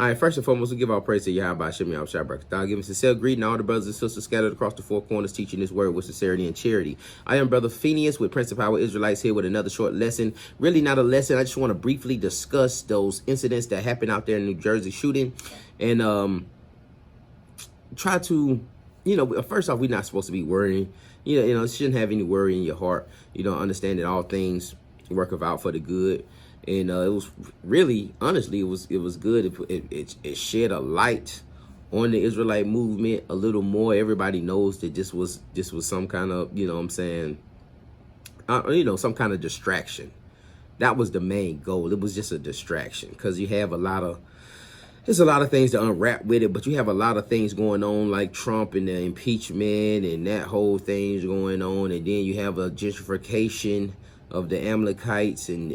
All right, first and foremost, we give all praise to Yahweh Shemi Al Shabrak. God, give us sincere greeting to all the brothers and sisters scattered across the four corners, teaching this word with sincerity and charity. I am Brother Phineas with Prince of Power Israelites here with another short lesson. Really not a lesson. I just want to briefly discuss those incidents that happened out there in New Jersey shooting and try to, first off, we're not supposed to be worrying. You shouldn't have any worry in your heart. Understand that all things work out for the good. And it was really, honestly, it was good. It shed a light on the Israelite movement a little more. Everybody knows that this was some kind of, some kind of distraction. That was the main goal. It was just a distraction because you have there's a lot of things to unwrap with it, but you have a lot of things going on like Trump and the impeachment and that whole thing's going on. And then you have a gentrification of the Amalekites and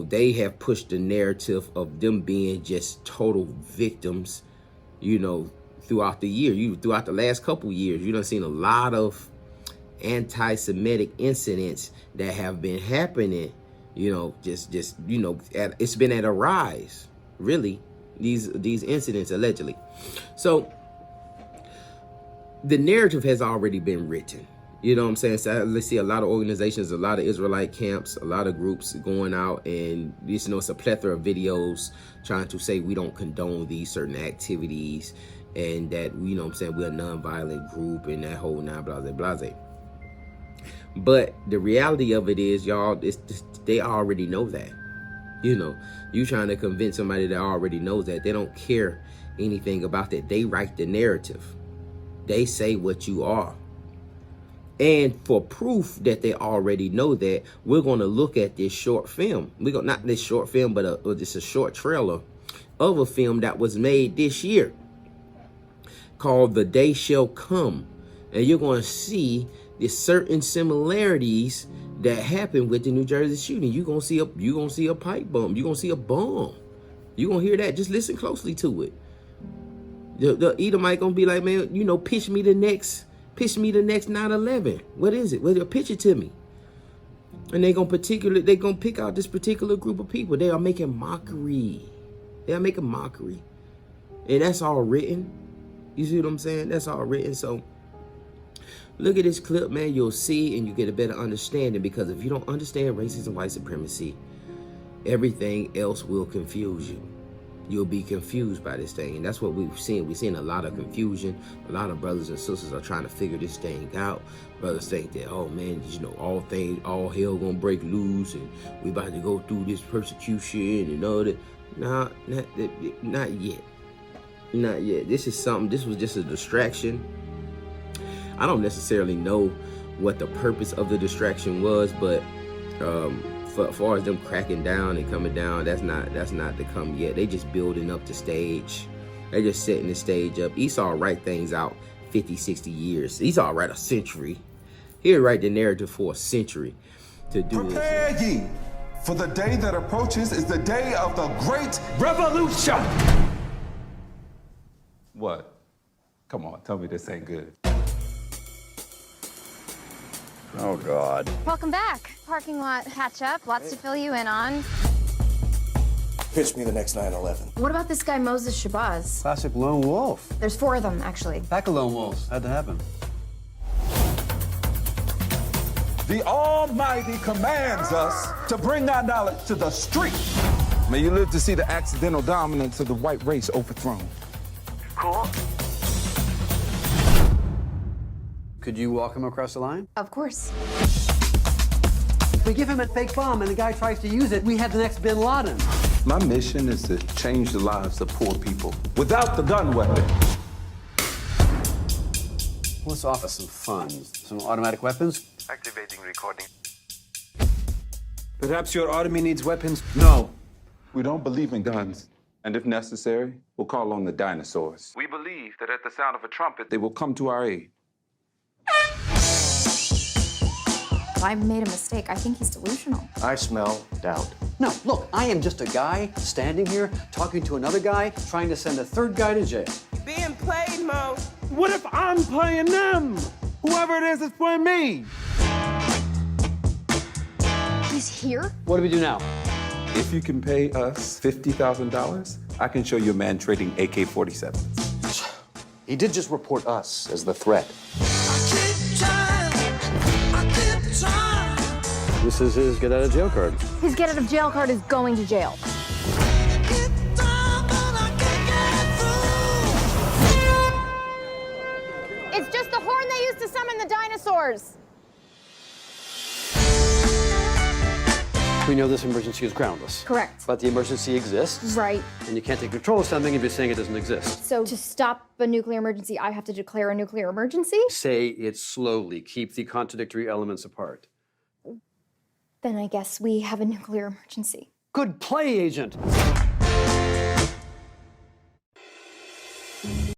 they have pushed the narrative of them being just total victims, throughout the year. Throughout the last couple years, you done seen a lot of anti-Semitic incidents that have been happening, it's been at a rise, really, these incidents allegedly. So the narrative has already been written. You know what I'm saying? So let's see a lot of organizations, a lot of Israelite camps, a lot of groups going out and, it's a plethora of videos trying to say we don't condone these certain activities and that, we're a nonviolent group and that whole blase. But the reality of it is, y'all, they already know that. You trying to convince somebody that already knows that. They don't care anything about that. They write the narrative. They say what you are. And for proof that they already know that, we're going to look at this short film. Not this short film, but just a short trailer of a film that was made this year called The Day Shall Come. And you're going to see the certain similarities that happened with the New Jersey shooting. You're going to see a pipe bomb. You're going to see a bomb. You're going to hear that. Just listen closely to it. The Edomite going to be like, man, pitch me the next 9/11. What is it? Well, pitch it to me. And they're gonna pick out this particular group of people. They are making mockery. And that's all written. You see what I'm saying? That's all written. So look at this clip, man. You'll see and you get a better understanding, because if you don't understand racism, white supremacy, everything else will confuse you. You'll be confused by this thing. And that's what we've seen. We've seen a lot of confusion. A lot of brothers and sisters are trying to figure this thing out. Brothers think that, oh man, all hell gonna break loose and we about to go through this persecution and all that. Nah, not yet. Not yet. This was just a distraction. I don't necessarily know what the purpose of the distraction was, but as far as them cracking down and coming down, that's not to come yet. They just building up the stage. They just setting the stage up. Esau write things out 50, 60 years. Esau write a century. He'll write the narrative for a century to do this. Prepare ye, for the day that approaches is the day of the great revolution. What? Come on, tell me this ain't good. Oh, God. Welcome back. Parking lot catch up. Lots to fill you in on. Pitch me the next 9/11. What about this guy, Moses Shabazz? Classic lone wolf. There's 4 of them, actually. Pack of lone wolves. How'd that happen? The Almighty commands us to bring our knowledge to the street. May you live to see the accidental dominance of the white race overthrown. Cool. Could you walk him across the line? Of course. We give him a fake bomb and the guy tries to use it, we have the next Bin Laden. My mission is to change the lives of poor people without the gun weapon. Let's offer some fun. Some automatic weapons? Activating recording. Perhaps your army needs weapons? No, we don't believe in guns. And if necessary, we'll call on the dinosaurs. We believe that at the sound of a trumpet, they will come to our aid. I made a mistake. I think he's delusional. I smell doubt. No, look, I am just a guy standing here talking to another guy trying to send a third guy to jail. Being played, Mo. What if I'm playing them? Whoever it is playing me. He's here? What do we do now? If you can pay us $50,000, I can show you a man trading AK-47s. He did just report us as the threat. This is his get out of jail card. His get out of jail card is going to jail. It's just the horn they used to summon the dinosaurs. We know this emergency is groundless. Correct. But the emergency exists. Right. And you can't take control of something if you're saying it doesn't exist. So to stop a nuclear emergency, I have to declare a nuclear emergency? Say it slowly. Keep the contradictory elements apart. Then I guess we have a nuclear emergency. Good play, Agent.